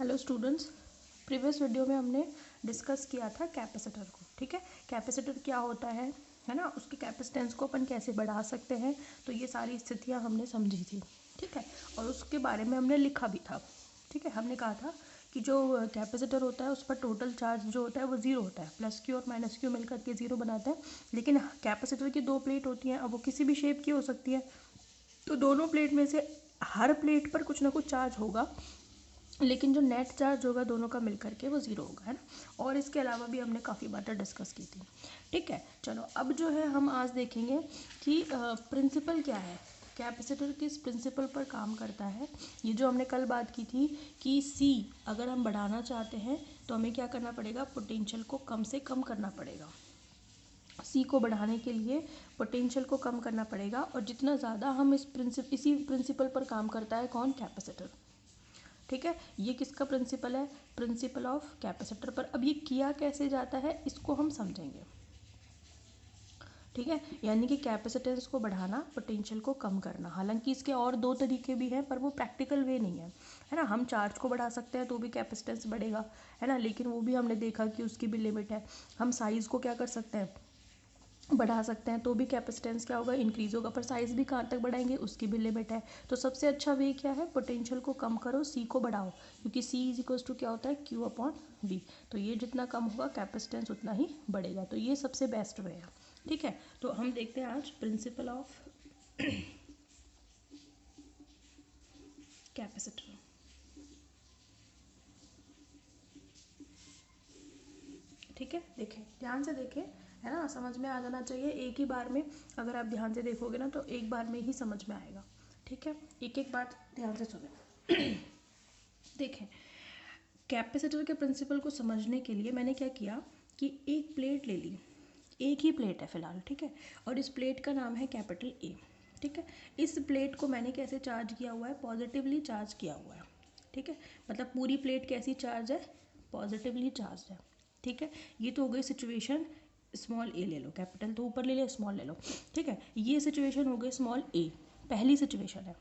Hello students, previous video में हमने discuss किया था कैपेसिटर को। ठीक है, कैपेसिटर क्या होता है ना, उसकी कैपेसिटेंस को अपन कैसे बढ़ा सकते हैं, तो ये सारी स्थितियां हमने समझी थी। ठीक है, और उसके बारे में हमने लिखा भी था। ठीक है, हमने कहा था कि जो कैपेसिटर होता है उस पर टोटल चार्ज जो होता है वो ज़ीरो होता है, प्लस क्यू और माइनस क्यू मिलकर के ज़ीरो बनाते हैं। लेकिन कैपेसिटर की दो प्लेट होती हैं, अब वो किसी भी शेप की हो सकती है, तो दोनों प्लेट में से हर प्लेट पर कुछ ना कुछ चार्ज होगा, लेकिन जो नेट चार्ज होगा दोनों का मिलकर के वो ज़ीरो होगा, है ना। और इसके अलावा भी हमने काफ़ी बातें डिस्कस की थी। ठीक है, चलो अब जो है हम आज देखेंगे कि प्रिंसिपल क्या है, कैपेसिटर किस प्रिंसिपल पर काम करता है। ये जो हमने कल बात की थी कि सी अगर हम बढ़ाना चाहते हैं तो हमें क्या करना पड़ेगा, पोटेंशियल को कम से कम करना पड़ेगा। सी को बढ़ाने के लिए पोटेंशियल को कम करना पड़ेगा, और जितना ज़्यादा हम इसी प्रिंसिपल पर काम करता है कौन, कैपेसिटर। ठीक है, ये किसका प्रिंसिपल है, प्रिंसिपल ऑफ कैपेसिटर पर। अब ये किया कैसे जाता है इसको हम समझेंगे। ठीक है, यानी कि कैपेसिटेंस को बढ़ाना, पोटेंशियल को कम करना। हालांकि इसके और दो तरीके भी हैं पर वो प्रैक्टिकल वे नहीं है ना। हम चार्ज को बढ़ा सकते हैं तो भी कैपेसिटेंस बढ़ेगा, है ना, लेकिन वो भी हमने देखा कि उसकी भी लिमिट है। हम साइज़ को क्या कर सकते हैं, बढ़ा सकते हैं, तो भी कैपेसिटेंस क्या होगा, इंक्रीज होगा, पर साइज़ भी कहाँ तक बढ़ाएंगे उसकी भी लिमिट है। तो सबसे अच्छा वे क्या है, पोटेंशियल को कम करो, सी को बढ़ाओ, क्योंकि सी इज इक्वल्स टू क्या होता है, क्यू अपॉन वी। तो ये जितना कम होगा कैपेसिटेंस उतना ही बढ़ेगा, तो ये सबसे बेस्ट वे है। ठीक है, तो हम देखते हैं आज प्रिंसिपल ऑफ कैपेसिटर। ठीक है, देखें, ध्यान से देखें, है ना, समझ में आ जाना चाहिए एक ही बार में। अगर आप ध्यान से देखोगे ना तो एक बार में ही समझ में आएगा। ठीक है, एक एक बात ध्यान से सुने। देखें, कैपेसिटर के प्रिंसिपल को समझने के लिए मैंने क्या किया कि एक प्लेट ले ली, एक ही प्लेट है फिलहाल, ठीक है, और इस प्लेट का नाम है कैपिटल ए। ठीक है, इस प्लेट को मैंने कैसे चार्ज किया हुआ है, पॉजिटिवली चार्ज किया हुआ है। ठीक है, मतलब पूरी प्लेट कैसी चार्ज है, पॉजिटिवली चार्ज है। ठीक है, ये तो हो गई सिचुएशन, स्मॉल ए ले लो, कैपिटल तो ऊपर ले लो, स्मॉल ले लो। ठीक है, ये सिचुएशन हो गई स्मॉल ए, पहली सिचुएशन है।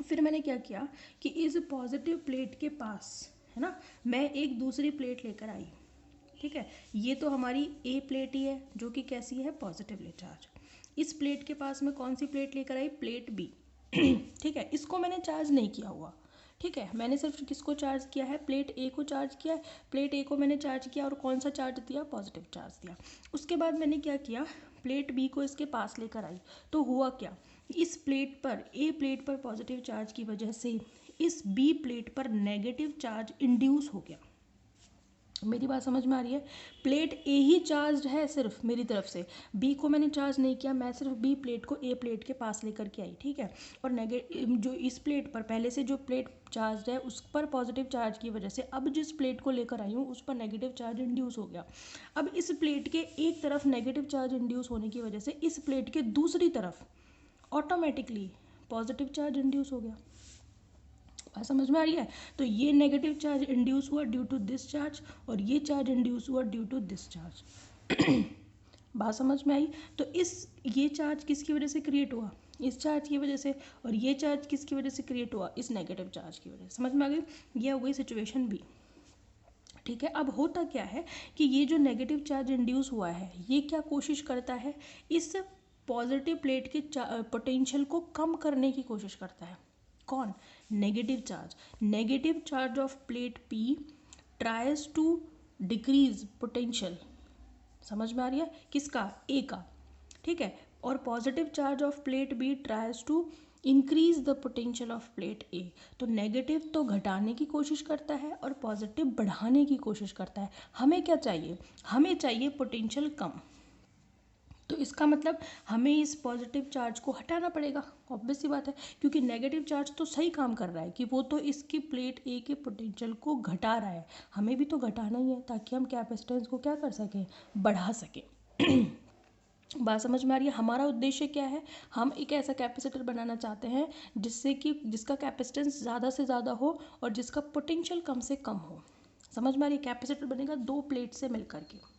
फिर मैंने क्या किया कि इस पॉजिटिव प्लेट के पास, है ना, मैं एक दूसरी प्लेट लेकर आई। ठीक है, ये तो हमारी ए प्लेट ही है जो कि कैसी है, पॉजिटिवली चार्ज। इस प्लेट के पास मैं कौन सी प्लेट लेकर आई, प्लेट बी। ठीक है, इसको मैंने चार्ज नहीं किया हुआ। ठीक है, मैंने सिर्फ किसको चार्ज किया है, प्लेट ए को चार्ज किया है। प्लेट ए को मैंने चार्ज किया और कौन सा चार्ज दिया, पॉजिटिव चार्ज दिया। उसके बाद मैंने क्या किया, प्लेट बी को इसके पास लेकर आई, तो हुआ क्या, इस प्लेट पर, ए प्लेट पर पॉजिटिव चार्ज की वजह से इस बी प्लेट पर नेगेटिव चार्ज इंड्यूस हो गया। मेरी बात समझ में आ रही है, प्लेट ए ही चार्ज है सिर्फ मेरी तरफ से, बी को मैंने चार्ज नहीं किया, मैं सिर्फ बी प्लेट को ए प्लेट के पास लेकर के आई। ठीक है, और जो इस प्लेट पर पहले से जो प्लेट चार्ज है उस पर पॉजिटिव चार्ज की वजह से अब जिस प्लेट को लेकर आई हूँ उस पर नेगेटिव चार्ज इंड्यूस हो गया। अब इस प्लेट के एक तरफ नेगेटिव चार्ज इंड्यूस होने की वजह से इस प्लेट के दूसरी तरफ ऑटोमेटिकली पॉजिटिव चार्ज इंड्यूस हो गया। बात समझ में आ रही है, तो ये नेगेटिव चार्ज इंड्यूस हुआ ड्यू टू दिस चार्ज, और ये चार्ज इंड्यूस हुआ ड्यू टू दिस चार्ज। बात समझ में आई, तो ये चार्ज किसकी वजह से क्रिएट हुआ, इस चार्ज की वजह से, और ये चार्ज किसकी वजह से क्रिएट हुआ, इस नेगेटिव चार्ज की वजह से। समझ में आ गई, ये हो गई सिचुएशन बी। ठीक है, अब होता क्या है कि ये जो नेगेटिव चार्ज इंड्यूस हुआ है ये क्या कोशिश करता है, इस पॉजिटिव प्लेट के पोटेंशियल को कम करने की कोशिश करता है। कौन, negative charge. Negative charge of plate P tries to decrease potential. समझ में आ रही है, किसका, ए का। ठीक है, और positive charge of plate B tries to increase the potential of plate A. तो नेगेटिव तो घटाने की कोशिश करता है और पॉजिटिव बढ़ाने की कोशिश करता है। हमें क्या चाहिए, हमें चाहिए पोटेंशियल कम, तो इसका मतलब हमें इस पॉजिटिव चार्ज को हटाना पड़ेगा, ऑब्वियस सी बात है, क्योंकि नेगेटिव चार्ज तो सही काम कर रहा है कि वो तो इसकी प्लेट ए के पोटेंशियल को घटा रहा है, हमें भी तो घटाना ही है ताकि हम कैपेसिटेंस को क्या कर सकें, बढ़ा सकें। बात समझ में आ रही है, हमारा उद्देश्य क्या है, हम एक ऐसा कैपेसिटर बनाना चाहते हैं जिससे कि जिसका कैपेसिटेंस ज़्यादा से ज़्यादा हो और जिसका पोटेंशियल कम से कम हो। समझ में आ रही है, कैपेसिटर बनेगा दो प्लेट से मिल करके।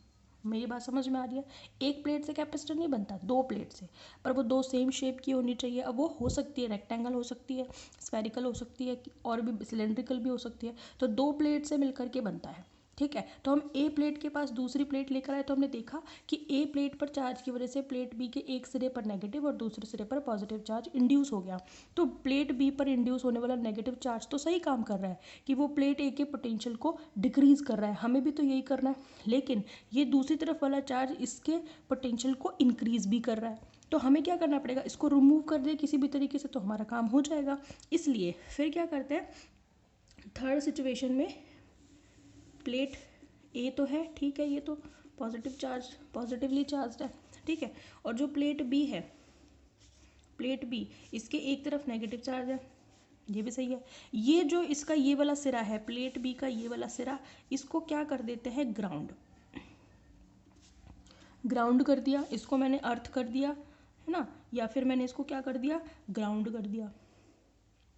मेरी बात समझ में आ रही है? एक प्लेट से कैपेसिटर नहीं बनता, दो प्लेट से, पर वो दो सेम शेप की होनी चाहिए। अब वो हो सकती है रेक्टेंगल हो सकती है, स्फेरिकल हो सकती है, और भी सिलेंड्रिकल भी हो सकती है। तो दो प्लेट से मिलकर के बनता है, ठीक है। तो हम ए प्लेट के पास दूसरी प्लेट लेकर आए, तो हमने देखा कि ए प्लेट पर चार्ज की वजह से प्लेट बी के एक सिरे पर नेगेटिव और दूसरे सिरे पर पॉजिटिव चार्ज इंड्यूस हो गया। तो प्लेट बी पर इंड्यूस होने वाला नेगेटिव चार्ज तो सही काम कर रहा है कि वो प्लेट ए के पोटेंशियल को डिक्रीज कर रहा है, हमें भी तो यही करना है। लेकिन ये दूसरी तरफ वाला चार्ज इसके पोटेंशियल को इंक्रीज भी कर रहा है, तो हमें क्या करना पड़ेगा, इसको रिमूव कर दे किसी भी तरीके से, तो हमारा काम हो जाएगा। इसलिए फिर क्या करते हैं, थर्ड सिचुएशन में प्लेट ए तो है, ठीक है, ये तो पॉजिटिव चार्ज, पॉजिटिवली चार्ज है, ठीक है। और जो प्लेट बी है, प्लेट बी, इसके एक तरफ नेगेटिव चार्ज है, ये भी सही है। ये जो इसका ये वाला सिरा है, प्लेट बी का ये वाला सिरा, इसको क्या कर देते हैं, ग्राउंड, ग्राउंड कर दिया। इसको मैंने अर्थ कर दिया, है ना, या फिर मैंने इसको क्या कर दिया, ग्राउंड कर दिया।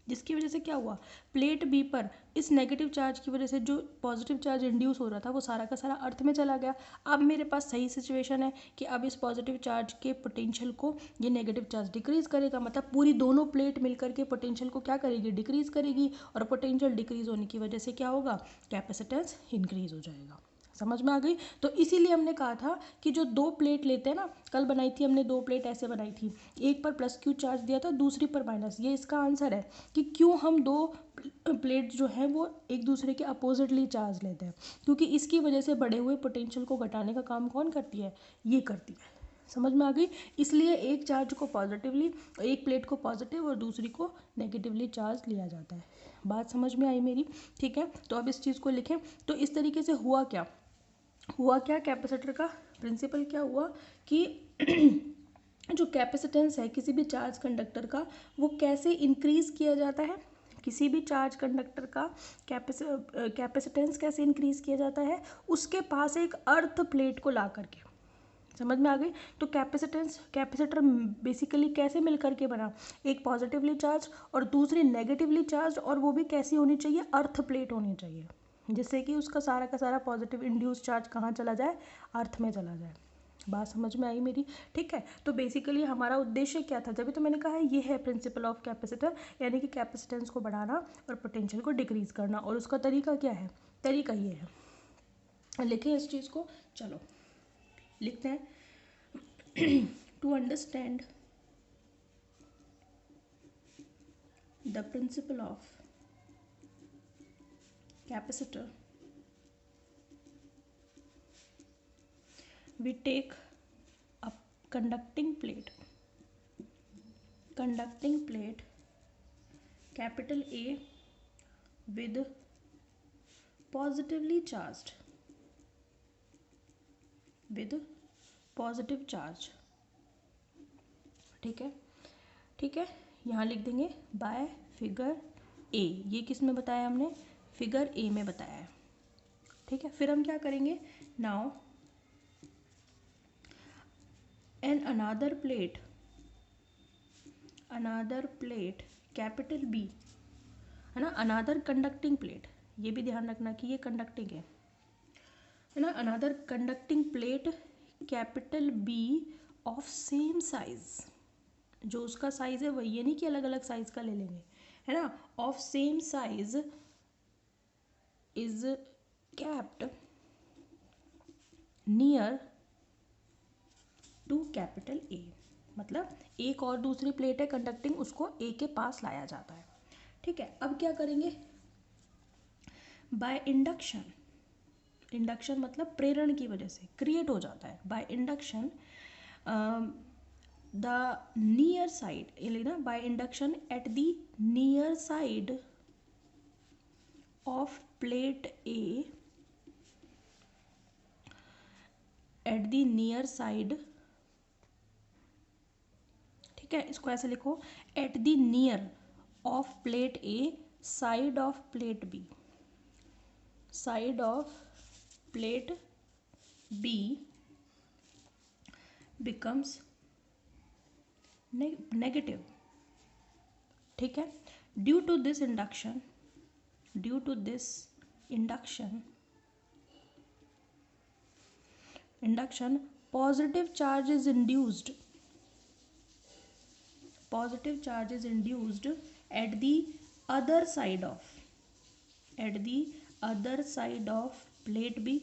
जिसकी वजह से क्या हुआ, प्लेट बी पर इस नेगेटिव चार्ज की वजह से जो पॉजिटिव चार्ज इंड्यूस हो रहा था वो सारा का सारा अर्थ में चला गया। अब मेरे पास सही सिचुएशन है कि अब इस पॉजिटिव चार्ज के पोटेंशियल को ये नेगेटिव चार्ज डिक्रीज करेगा, मतलब पूरी दोनों प्लेट मिलकर के पोटेंशियल को क्या करेगी, डिक्रीज करेगी। और पोटेंशियल डिक्रीज होने की वजह से क्या होगा, कैपेसिटेंस इंक्रीज हो जाएगा। समझ में आ गई? तो इसीलिए हमने कहा था कि जो दो प्लेट लेते हैं ना, कल बनाई थी हमने दो प्लेट ऐसे बनाई थी, एक पर प्लस क्यू चार्ज दिया था, दूसरी पर माइनस। ये इसका आंसर है कि क्यों हम दो प्लेट जो हैं वो एक दूसरे के अपोजिटली चार्ज लेते हैं, क्योंकि इसकी वजह से बढ़े हुए पोटेंशियल को घटाने का काम कौन करती है, ये करती है। समझ में आ गई? इसलिए एक चार्ज को पॉजिटिवली, एक प्लेट को पॉजिटिव और दूसरी को नेगेटिवली चार्ज लिया जाता है। बात समझ में आई मेरी? ठीक है, तो अब इस चीज़ को लिखें। तो इस तरीके से हुआ क्या, हुआ क्या, कैपेसिटर का प्रिंसिपल क्या हुआ कि जो कैपेसिटेंस है किसी भी चार्ज कंडक्टर का, वो कैसे इंक्रीज किया जाता है, किसी भी चार्ज कंडक्टर का कैपेसिटेंस कैसे इंक्रीज किया जाता है, उसके पास एक अर्थ प्लेट को ला करके। समझ में आ गई? तो कैपेसिटर बेसिकली कैसे मिल करके बना, एक पॉजिटिवली चार्ज और दूसरी नेगेटिवली चार्ज, और वो भी कैसी होनी चाहिए, अर्थ प्लेट होनी चाहिए, जिससे कि उसका सारा का सारा पॉजिटिव इंड्यूस चार्ज कहाँ चला जाए, अर्थ में चला जाए। बात समझ में आई मेरी? ठीक है, तो बेसिकली हमारा उद्देश्य क्या था, जब भी तो मैंने कहा है ये है प्रिंसिपल ऑफ कैपेसिटर, यानी कि कैपेसिटेंस को बढ़ाना और पोटेंशियल को डिक्रीज करना। और उसका तरीका क्या है, तरीका ये है, लिखें इस चीज़ को, चलो लिखते हैं। To understand the principle of capacitor, we take a conducting plate capital A with positively charged, with positive charge, ठीक है, ठीक है, यहाँ लिख देंगे बाय फिगर ए। ये किस में बताया हमने, फिगर ए में बताया है, ठीक है। फिर हम क्या करेंगे, नाउ एन अनादर प्लेट कैपिटल बी, है ना, अनादर कंडक्टिंग प्लेट, ये भी ध्यान रखना कि ये कंडक्टिंग है ना, another conducting plate capital B of same size, जो उसका साइज है वही, ये नहीं कि अलग अलग साइज का ले लेंगे, है ना, of same size is kept near to capital A, मतलब एक और दूसरी प्लेट है कंडक्टिंग, उसको ए के पास लाया जाता है, ठीक है। अब क्या करेंगे, बाय इंडक्शन, इंडक्शन मतलब प्रेरण की वजह से क्रिएट हो जाता है, by induction the near side, ये लेना, by induction at the near side of plate A, at the near side, ठीक है, इसको ऐसे लिखो, at the near of plate A side of plate B, side of plate B becomes negative, ठीक है। Due to this induction induction, positive charge is induced at the other side of plate B.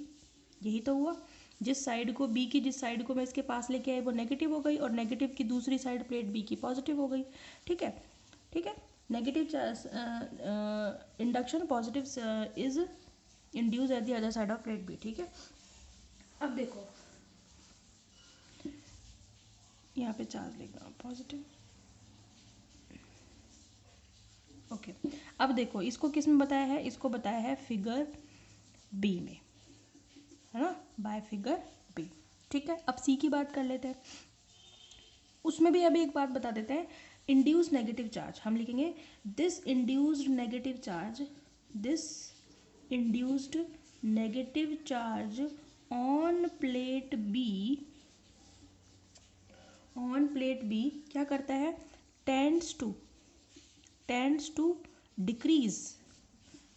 यही तो हुआ, जिस side को B की जिस side को मैं इसके पास लेके आई वो नेगेटिव हो गई और नेगेटिव की दूसरी साइड प्लेट B की पॉजिटिव हो गई। ठीक है, negative induction positive is induce at the other side of plate B। ठीक है, अब देखो यहाँ पे चार्ज लिखना पॉजिटिव। ओके, अब देखो इसको किस में बताया है, इसको बताया है फिगर बी में, है ना, बाय फिगर बी। ठीक है, अब सी की बात कर लेते हैं, उसमें भी अभी एक बात बता देते हैं, इंड्यूस नेगेटिव चार्ज हम लिखेंगे this induced negative charge on plate B क्या करता है, tends to decrease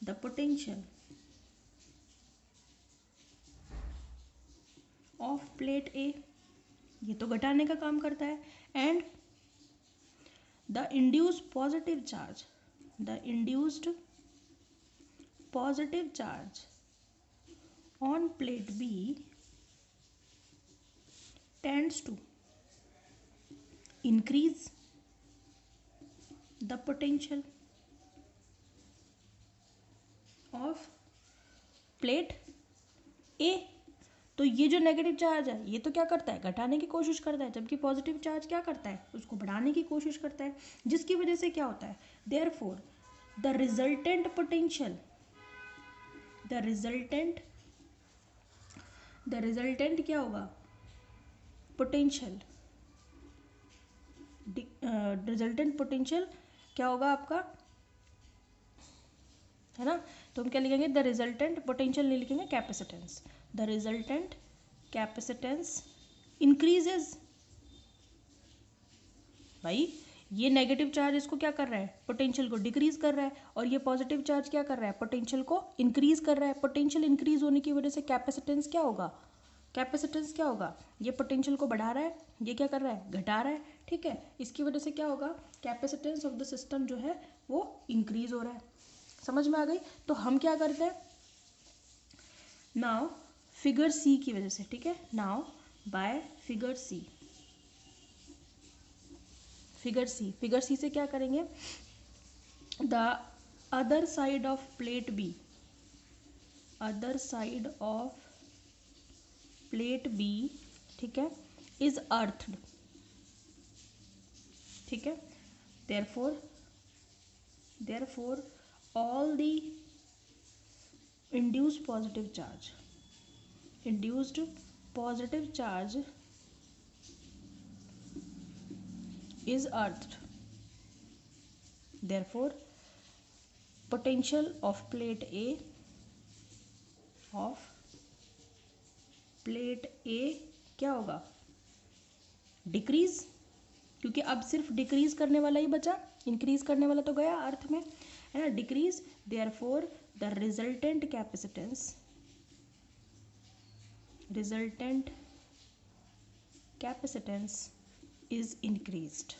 the potential of plate A, ये तो घटाने का काम करता है, and the induced positive charge on plate B tends to increase the potential of plate A. तो ये जो नेगेटिव चार्ज है ये तो क्या करता है, घटाने की कोशिश करता है, जबकि पॉजिटिव चार्ज क्या करता है, उसको बढ़ाने की कोशिश करता है, जिसकी वजह से क्या होता है, देयरफॉर द रिजल्टेंट क्या होगा, पोटेंशियल, रिजल्टेंट पोटेंशियल क्या होगा आपका, है ना, तो हम क्या लिखेंगे, द रिजल्टेंट पोटेंशियल नहीं लिखेंगे, capacitance, the resultant capacitance increases. भाई ये नेगेटिव चार्ज इसको क्या कर रहा है, पोटेंशियल को डिक्रीज कर रहा है, और ये पॉजिटिव चार्ज क्या कर रहा है, पोटेंशियल को इंक्रीज कर रहा है। पोटेंशियल इंक्रीज होने की वजह से कैपेसिटेंस क्या होगा, ये पोटेंशियल को बढ़ा रहा है, ये क्या कर रहा है, घटा रहा है। ठीक है, इसकी वजह से क्या होगा, कैपेसिटेंस ऑफ द सिस्टम जो है वो इंक्रीज हो रहा है। समझ में आ गई, तो हम क्या करते हैं नाउ फिगर सी की वजह से। ठीक है, नाउ बाय फिगर सी से क्या करेंगे, the other side of plate B, ठीक है, इज अर्थड। ठीक है, therefore all the induced positive charge is earthed, therefore potential of plate A क्या होगा, डिक्रीज, क्योंकि अब सिर्फ डिक्रीज करने वाला ही बचा, इंक्रीज करने वाला तो गया अर्थ में, है ना, decrease, therefore the resultant capacitance is increased.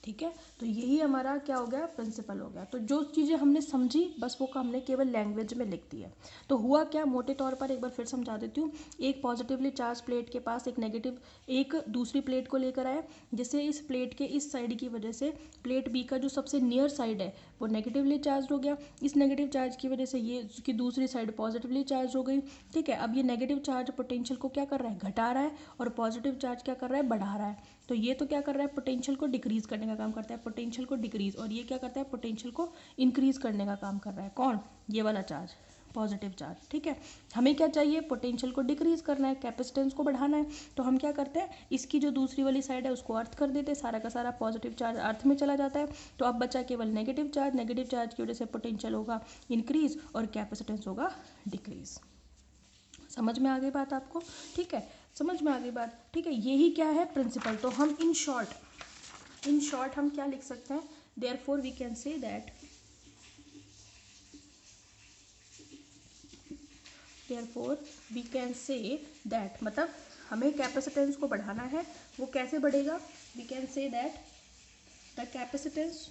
ठीक है, तो यही हमारा क्या हो गया, प्रिंसिपल हो गया। तो जो चीज़ें हमने समझी बस वो हमने केवल लैंग्वेज में लिख दी है। तो हुआ क्या, मोटे तौर पर एक बार फिर समझा देती हूँ। एक पॉजिटिवली चार्ज प्लेट के पास एक दूसरी प्लेट को लेकर आया, जिससे इस प्लेट के इस साइड की वजह से प्लेट बी का जो सबसे नियर साइड है वो नेगेटिवली चार्ज हो गया। इस नेगेटिव चार्ज की वजह से ये उसकी दूसरी साइड पॉजिटिवली चार्ज हो गई। ठीक है, अब ये नेगेटिव चार्ज पोटेंशियल को क्या कर रहा है, घटा रहा है, और पॉजिटिव चार्ज क्या कर रहा है, बढ़ा रहा है। तो ये तो क्या कर रहा है, पोटेंशियल को डिक्रीज करने का काम करता है, पोटेंशियल को डिक्रीज, और ये क्या करता है, पोटेंशियल को इंक्रीज करने का काम कर रहा है। कौन, ये वाला चार्ज, पॉजिटिव चार्ज। ठीक है, हमें क्या चाहिए, पोटेंशियल को डिक्रीज करना है, कैपेसिटेंस को बढ़ाना है। तो हम क्या करते हैं, इसकी जो दूसरी वाली साइड है उसको अर्थ कर देते हैं, सारा का सारा पॉजिटिव चार्ज अर्थ में चला जाता है। तो अब बचा केवल नेगेटिव चार्ज की वजह से पोटेंशियल होगा इंक्रीज और कैपेसिटेंस होगा डिक्रीज। समझ में आ गई बात आपको, ठीक है, समझ में आ गई बात, ठीक है, यही क्या है, प्रिंसिपल। तो हम इन शॉर्ट हम क्या लिख सकते हैं, therefore we can say that therefore we can say that, मतलब हमें कैपेसिटेंस को बढ़ाना है, वो कैसे बढ़ेगा? We can say that the capacitance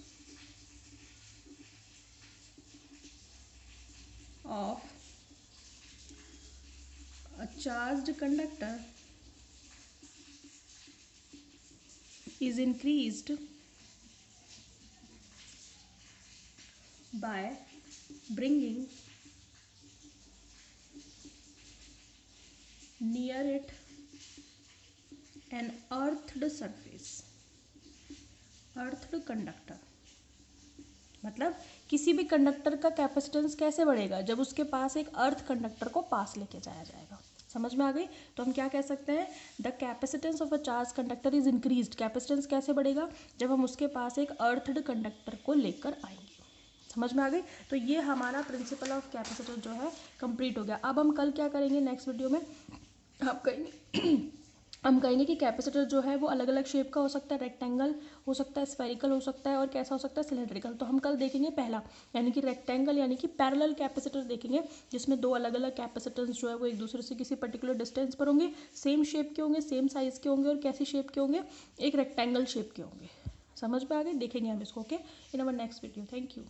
of a charged conductor is increased by bringing near it an earthed surface, earthed conductor। मतलब किसी भी कंडक्टर का कैपेसिटेंस कैसे बढ़ेगा? जब उसके पास एक अर्थ कंडक्टर को पास लेके जाया जाएगा। समझ में आ गई? तो हम क्या कह सकते हैं? The capacitance of a charge conductor is increased. Capacitance कैसे बढ़ेगा? जब हम उसके पास एक अर्थड कंडक्टर को लेकर आएंगे। समझ में आ गई? तो ये हमारा प्रिंसिपल ऑफ कैपेसिटर जो है कंप्लीट हो गया। अब हम कल क्या करेंगे नेक्स्ट वीडियो में? हम कहेंगे कि कैपेसिटर जो है वो अलग अलग शेप का हो सकता है, रेक्टेंगल हो सकता है, स्फेरिकल हो सकता है, और कैसा हो सकता है? सिलेंड्रिकल। तो हम कल देखेंगे पहला, यानी कि रेक्टेंगल, यानी कि पैरेलल कैपेसिटर देखेंगे, जिसमें दो अलग अलग कैपेसिटेंस जो है वो एक दूसरे से किसी पर्टिकुलर डिस्टेंस पर होंगे, सेम शेप के होंगे, सेम साइज़ के होंगे, और कैसी शेप के होंगे? एक रेक्टेंगल शेप के होंगे। समझ में आ गई? देखेंगे हम इसको, okay, in our next video. Thank you.